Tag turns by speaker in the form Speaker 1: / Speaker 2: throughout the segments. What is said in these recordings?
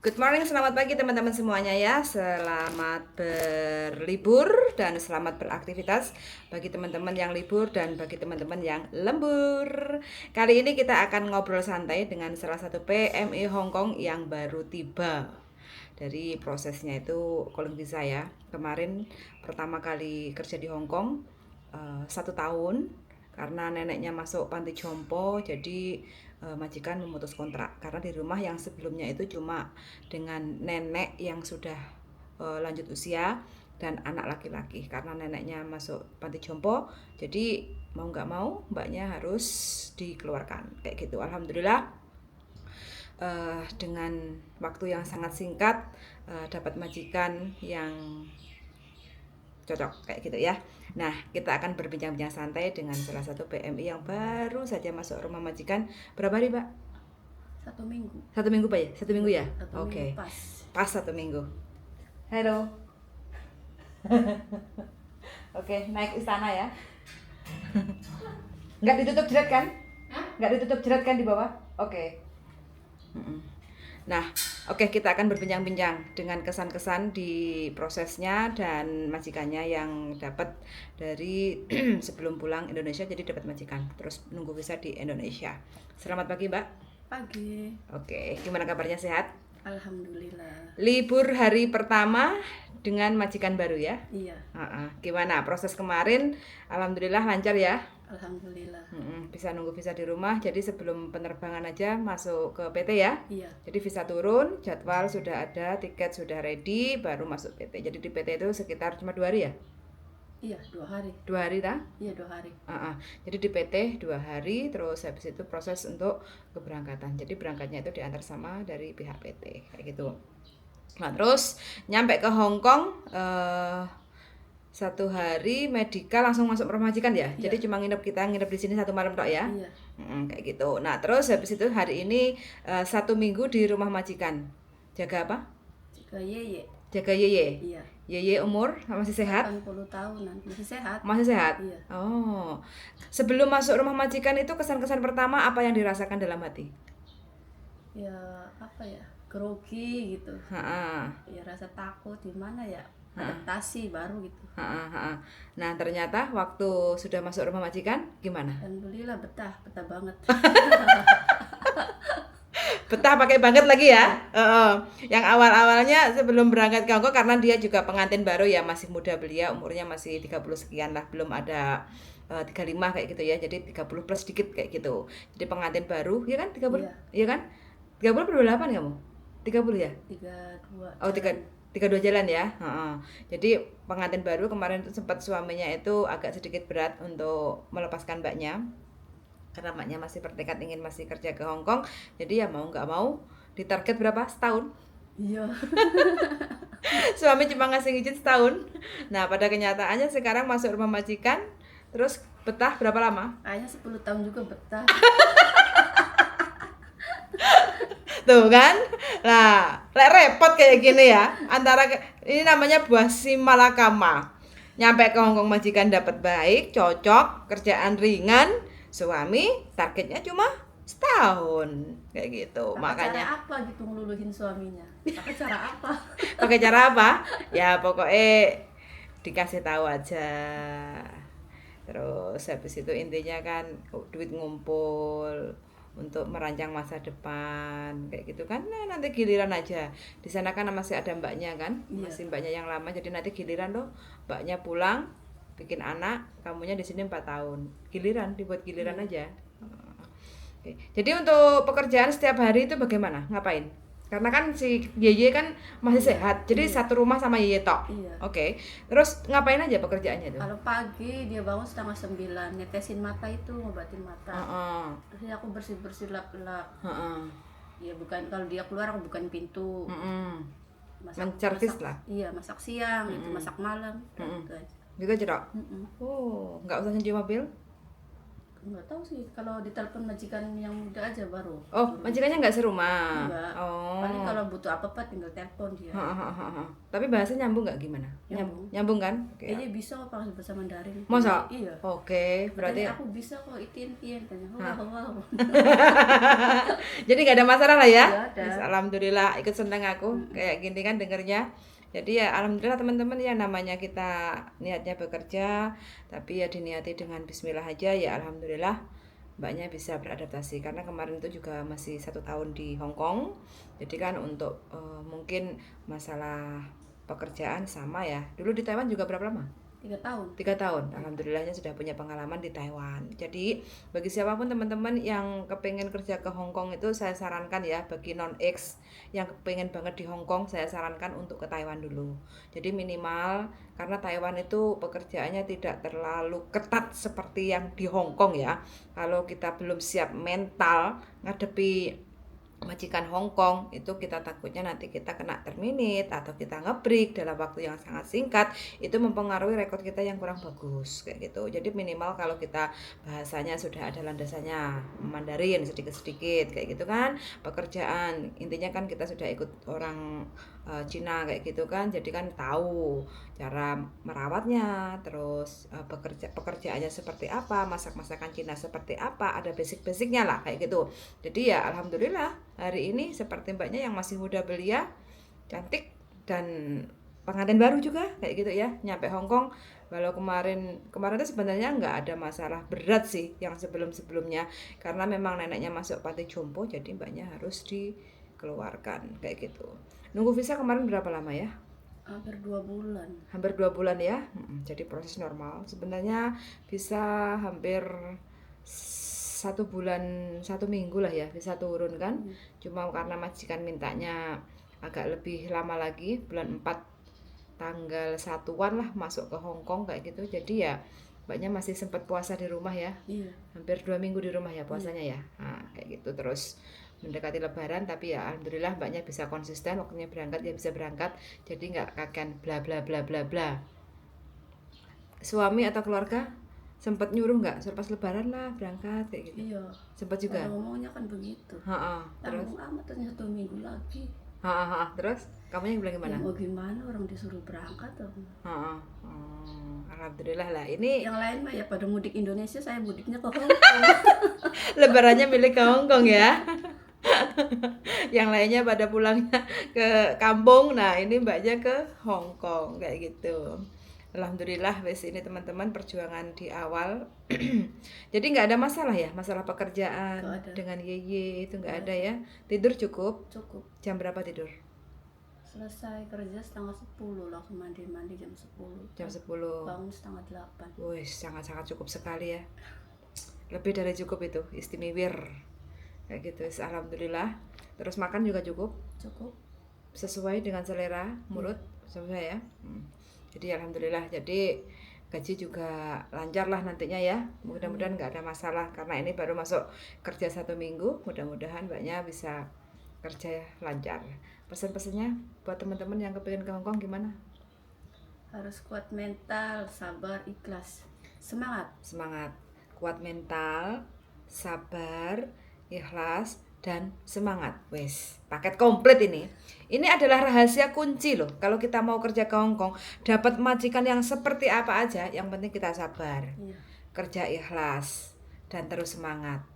Speaker 1: Good morning, selamat pagi teman-teman semuanya ya. Selamat berlibur dan selamat beraktivitas bagi teman-teman yang libur dan bagi teman-teman yang lembur. Kali ini kita akan ngobrol santai dengan salah satu PMI Hong Kong yang baru tiba. Dari prosesnya itu calling visa ya. Kemarin pertama kali kerja di Hong Kong 1 tahun karena neneknya masuk panti jompo, jadi majikan memutus kontrak karena di rumah yang sebelumnya itu cuma dengan nenek yang sudah lanjut usia dan anak laki-laki. Karena neneknya masuk panti jompo, jadi mau nggak mau mbaknya harus dikeluarkan kayak gitu. Alhamdulillah dengan waktu yang sangat singkat dapat majikan yang cocok kayak gitu ya. Nah, kita akan berbincang-bincang santai dengan salah satu PMI yang baru saja masuk rumah majikan. Berapa hari, Mbak?
Speaker 2: 1 minggu.
Speaker 1: 1 minggu, Pak ya? 1 minggu ya?
Speaker 2: 1 minggu
Speaker 1: Oke.
Speaker 2: pas.
Speaker 1: Pas 1 minggu. Halo. Oke, naik istana ya. Nggak ditutup jerat kan? Nggak ditutup jerat kan di bawah? Oke. Nah, oke, kita akan berbincang-bincang dengan kesan-kesan di prosesnya dan majikannya yang dapat dari sebelum pulang Indonesia, jadi dapat majikan terus nunggu visa di Indonesia. Selamat pagi, Mbak.
Speaker 2: Pagi.
Speaker 1: Oke, gimana kabarnya, sehat?
Speaker 2: Alhamdulillah.
Speaker 1: Libur hari pertama dengan majikan baru ya?
Speaker 2: Iya.
Speaker 1: Gimana proses kemarin? Alhamdulillah lancar ya?
Speaker 2: Alhamdulillah.
Speaker 1: Bisa nunggu visa di rumah, jadi sebelum penerbangan aja masuk ke PT ya?
Speaker 2: Iya.
Speaker 1: Jadi visa turun, jadwal sudah ada, tiket sudah ready, baru masuk PT. Jadi di PT itu sekitar cuma 2 hari ya?
Speaker 2: Iya, 2 hari.
Speaker 1: 2 hari tak?
Speaker 2: Iya, 2 hari.
Speaker 1: Jadi di PT 2 hari, terus habis itu proses untuk keberangkatan. Jadi berangkatnya itu diantar sama dari pihak PT, kayak gitu. Nah terus nyampe ke Hong Kong 1 hari medikal langsung masuk rumah majikan ya.
Speaker 2: Iya.
Speaker 1: Jadi cuma nginep di sini 1 malam tok ya.
Speaker 2: Iya.
Speaker 1: Kayak gitu. Nah terus habis itu hari ini 1 minggu di rumah majikan. Jaga apa?
Speaker 2: Jaga Yeye.
Speaker 1: Jaga Yeye.
Speaker 2: Iya.
Speaker 1: Yeye umur masih sehat?
Speaker 2: 80 tahunan. Masih sehat.
Speaker 1: Masih sehat?
Speaker 2: Iya.
Speaker 1: Oh. Sebelum masuk rumah majikan itu kesan-kesan pertama apa yang dirasakan dalam hati?
Speaker 2: Ya, apa ya? Grogi gitu. Ya rasa takut gimana ya? Adaptasi baru gitu.
Speaker 1: Nah ternyata waktu sudah masuk rumah majikan gimana?
Speaker 2: Alhamdulillah betah banget.
Speaker 1: Betah pakai banget lagi ya. Yang awal-awalnya sebelum berangkat ke Hong Kong, karena dia juga pengantin baru ya, masih muda beliau, umurnya masih 30 sekian lah, belum ada 35 kayak gitu ya. Jadi 30 plus sedikit kayak gitu. Jadi pengantin baru, ya kan 30?
Speaker 2: Iya.
Speaker 1: Iya kan? 30 per 28 kamu? 30 ya?
Speaker 2: 32.
Speaker 1: Oh, 32 jalan ya. Jadi pengantin baru kemarin itu sempat suaminya itu agak sedikit berat untuk melepaskan mbaknya, karena mbaknya masih bertekad ingin masih kerja ke Hong Kong. Jadi ya mau nggak mau ditarget berapa? Setahun.
Speaker 2: Iya.
Speaker 1: Suami cuma ngasih izin setahun. Nah pada kenyataannya sekarang masuk rumah majikan, terus betah berapa lama?
Speaker 2: Kayaknya 10 tahun juga betah.
Speaker 1: Tuh kan, nah repot kayak gini ya. Ini namanya buah si malakama. Nyampe ke Hong Kong majikan dapat baik, cocok, kerjaan ringan, suami targetnya cuma setahun kayak gitu. Makanya
Speaker 2: cara apa gitu ngeluluhin suaminya? Pakai cara apa?
Speaker 1: pakai cara apa? Ya pokoknya dikasih tahu aja. Terus habis itu intinya kan duit ngumpul untuk merancang masa depan kayak gitu kan. Nah, nanti giliran aja. Di sana kan masih ada mbaknya kan,
Speaker 2: Iya.
Speaker 1: masih mbaknya yang lama, jadi nanti giliran loh mbaknya pulang bikin anak, kamunya di sini 4 tahun. Giliran, dibuat giliran aja. Oke. Jadi untuk pekerjaan setiap hari itu bagaimana? Ngapain? Karena kan si Yeye kan masih sehat, jadi satu rumah sama Yeye tok.
Speaker 2: Iya.
Speaker 1: Oke. Terus ngapain aja pekerjaannya tuh?
Speaker 2: Kalau pagi dia bangun 8:30, netesin mata itu, ngobatin mata. Terus aku bersih-bersih lap-lap. Ya bukan, kalau dia keluar aku bukan pintu.
Speaker 1: Menservis lah.
Speaker 2: Iya, masak siang, itu masak malam. Gitu aja.
Speaker 1: Gitu aja, Dok? Oh, nggak usah nyuci mobil?
Speaker 2: Nggak tahu sih, kalau ditelepon majikan yang muda aja baru.
Speaker 1: Oh, majikannya nggak serumah?
Speaker 2: Enggak.
Speaker 1: Oh.
Speaker 2: Paling kalau butuh apa-apa tinggal telepon dia.
Speaker 1: Tapi bahasa nyambung nggak gimana? Nyambung kan?
Speaker 2: Kayaknya bisa kok kalau bahasa Mandarin.
Speaker 1: Masa?
Speaker 2: Iya.
Speaker 1: Oke, berarti
Speaker 2: aku bisa kok itin tanya. Wow.
Speaker 1: Jadi nggak ada masalah lah ya?
Speaker 2: Nggak ada.
Speaker 1: Yes, alhamdulillah, ikut seneng aku kayak gini kan dengernya. Jadi ya alhamdulillah teman-teman, ya namanya kita niatnya bekerja, tapi ya diniati dengan bismillah aja, ya alhamdulillah mbaknya bisa beradaptasi. Karena kemarin itu juga masih 1 tahun di Hong Kong. Jadi kan untuk mungkin masalah pekerjaan sama ya. Dulu di Taiwan juga berapa lama?
Speaker 2: 3 tahun.
Speaker 1: 3 tahun, alhamdulillahnya sudah punya pengalaman di Taiwan. Jadi bagi siapapun teman-teman yang kepengen kerja ke Hong Kong itu, saya sarankan ya, bagi non-X yang kepengen banget di Hong Kong, saya sarankan untuk ke Taiwan dulu. Jadi minimal, karena Taiwan itu pekerjaannya tidak terlalu ketat seperti yang di Hong Kong ya. Kalau kita belum siap mental ngadepi majikan Hong Kong, itu kita takutnya nanti kita kena terminate atau kita ngebreak dalam waktu yang sangat singkat, itu mempengaruhi rekod kita yang kurang bagus kayak gitu. Jadi minimal kalau kita bahasanya sudah ada landasannya, Mandarin sedikit-sedikit kayak gitu kan, pekerjaan intinya kan kita sudah ikut orang Cina kayak gitu kan, jadi kan tahu cara merawatnya, terus pekerjaannya seperti apa, masakan Cina seperti apa, ada basic-basicnya lah kayak gitu. Jadi ya alhamdulillah hari ini seperti mbaknya yang masih muda belia, cantik, dan pengantin baru juga kayak gitu ya, nyampe Hong Kong. Walau kemarin itu sebenarnya nggak ada masalah berat sih yang sebelumnya, karena memang neneknya masuk panti jompo, jadi mbaknya harus dikeluarkan kayak gitu. Nunggu visa kemarin berapa lama ya?
Speaker 2: Hampir 2 bulan.
Speaker 1: Hampir 2 bulan ya. Jadi proses normal. Sebenarnya bisa hampir 1 bulan 1 minggu lah ya bisa turun kan. Cuma karena majikan mintanya agak lebih lama lagi, bulan 4 tanggal 1-an lah masuk ke Hong Kong kayak gitu. Jadi ya mbaknya masih sempat puasa di rumah ya.
Speaker 2: Iya.
Speaker 1: Hampir 2 minggu di rumah ya puasanya ya. Nah, kayak gitu. Terus mendekati lebaran, tapi ya alhamdulillah mbaknya bisa konsisten, waktunya berangkat ya bisa berangkat, jadi nggak akan bla bla bla bla bla. Suami atau keluarga sempat nyuruh nggak selepas lebaran lah berangkat kayak gitu?
Speaker 2: Iya.
Speaker 1: Sempat juga.
Speaker 2: Ngomongnya kan begitu.
Speaker 1: Terus
Speaker 2: amat ternyata 1 minggu lagi.
Speaker 1: Terus kamu yang bilang gimana?
Speaker 2: Ya, mau gimana, orang disuruh berangkat tuh.
Speaker 1: Alhamdulillah lah. Ini
Speaker 2: yang lain mah ya pada mudik Indonesia, saya mudiknya ke Hong Kong.
Speaker 1: Lebarannya milik ke Hong Kong ya. Yang lainnya pada pulangnya ke kampung. Nah ini mbaknya ke Hong Kong kayak gitu. Alhamdulillah wes, ini teman-teman perjuangan di awal. Jadi nggak ada masalah ya, masalah pekerjaan dengan Yeye itu nggak ada ya. Tidur cukup?
Speaker 2: Cukup.
Speaker 1: Jam berapa tidur?
Speaker 2: Selesai kerja setengah 10, langsung mandi jam 10.
Speaker 1: Jam 10.
Speaker 2: Bangun setengah 8.
Speaker 1: Wih, sangat-sangat cukup sekali ya. Lebih dari cukup itu, istimewir kayak gitu. Alhamdulillah. Terus makan juga cukup?
Speaker 2: Cukup.
Speaker 1: Sesuai dengan selera mulut sesuai ya. Jadi alhamdulillah, jadi gaji juga lancar lah nantinya ya. Mudah-mudahan nggak ada masalah, karena ini baru masuk kerja 1 minggu. Mudah-mudahan mbaknya bisa kerja lancar. Pesan-pesannya buat teman-teman yang kepingin ke Hong Kong gimana?
Speaker 2: Harus kuat mental, sabar, ikhlas. Semangat.
Speaker 1: Kuat mental, sabar, ikhlas, dan semangat. Wes, paket komplit ini. Ini adalah rahasia kunci loh. Kalau kita mau kerja ke Hong Kong, dapat majikan yang seperti apa aja, yang penting kita sabar. Kerja ikhlas dan terus semangat.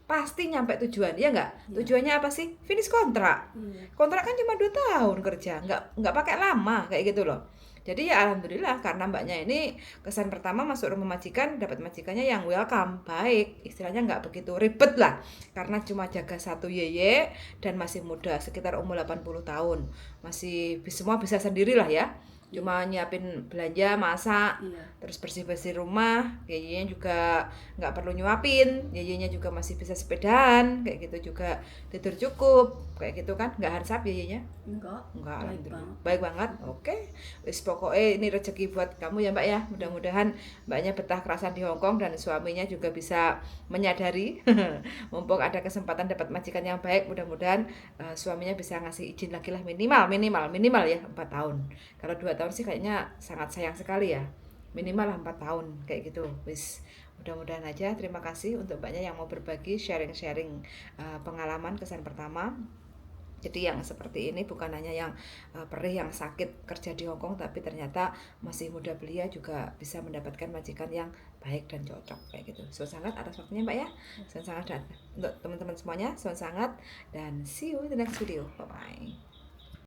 Speaker 1: Pasti nyampe tujuan, ya enggak? Tujuannya apa sih? Finish kontrak. Kontrak kan cuma 2 tahun kerja, enggak pakai lama kayak gitu loh. Jadi ya alhamdulillah, karena mbaknya ini kesan pertama masuk rumah majikan, dapat majikannya yang welcome, baik, istilahnya nggak begitu ribet lah, karena cuma jaga 1 Yeye dan masih muda, sekitar umur 80 tahun, masih semua bisa sendiri lah ya. Cuma nyiapin belanja, masak, terus bersih-bersih rumah. Yeyenya juga nggak perlu nyuapin, yeyenya juga masih bisa sepedaan kayak gitu, juga tidur cukup kayak gitu kan. Nggak hansap yeyenya?
Speaker 2: Enggak,
Speaker 1: baik banget. Oke, wis pokoknya ini rezeki buat kamu ya mbak ya. Mudah-mudahan mbaknya betah kerasan di Hong Kong dan suaminya juga bisa menyadari mumpung ada kesempatan dapat majikan yang baik. Mudah-mudahan suaminya bisa ngasih izin lagi lah, minimal ya 4 tahun. Kalau 2 tahun sih kayaknya sangat sayang sekali ya. Minimal lah 4 tahun kayak gitu. Wis Mudah-mudahan aja. Terima kasih untuk banyak yang mau berbagi sharing-sharing pengalaman kesan pertama. Jadi yang seperti ini bukan hanya yang perih yang sakit kerja di Hong Kong, tapi ternyata masih muda belia juga bisa mendapatkan majikan yang baik dan cocok kayak gitu. Suan sangat atas waktunya Mbak ya. Suan sangat, dan untuk teman-teman semuanya, suan sangat, dan see you in the next video. Bye bye.